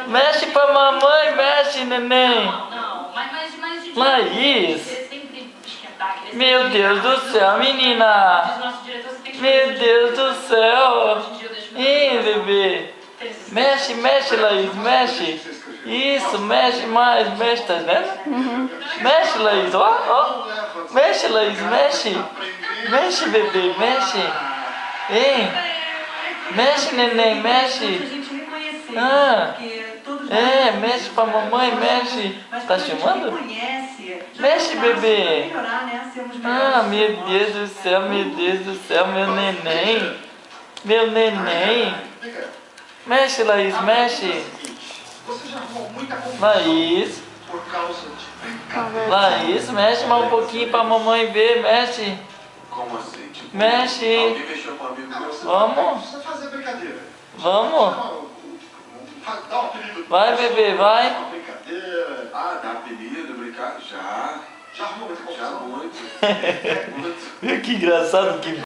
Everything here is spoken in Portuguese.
Mexe pra mamãe, mexe, neném. Não, mas de Laís. Você sempre esquentar. Meu Deus do céu, menina. Diz o nosso diretor, você tem que Meu Deus do céu. Hoje em dia eu deixo muito Ih, bebê. Mexe, mexe, Laís, mexe. Isso, mexe mais, mexe, tá vendo? Mexe, Laís, ó, ó. Mexe, Laís, mexe. Mexe, bebê, mexe. Hein? Mexe, neném, mexe. Ah, mexe pra mamãe, mexe. Tá chamando? Mexe, bebê. Ah, meu Deus do céu, meu Deus do céu, meu neném. Meu neném. Mexe, Laís, mexe. Laís. Laís, mexe mais um pouquinho pra mamãe ver, mexe. Como assim? Tipo, mexe. Alguém mexeu com um amigo meu? Vamos. Precisa fazer brincadeira. Vamos. Dá um apelido. Vai, bebê, vai. Uma brincadeira. Ah, dá apelido, brincar? Já. Já arrumou muita confusão. Já muito. Muito. Que engraçado que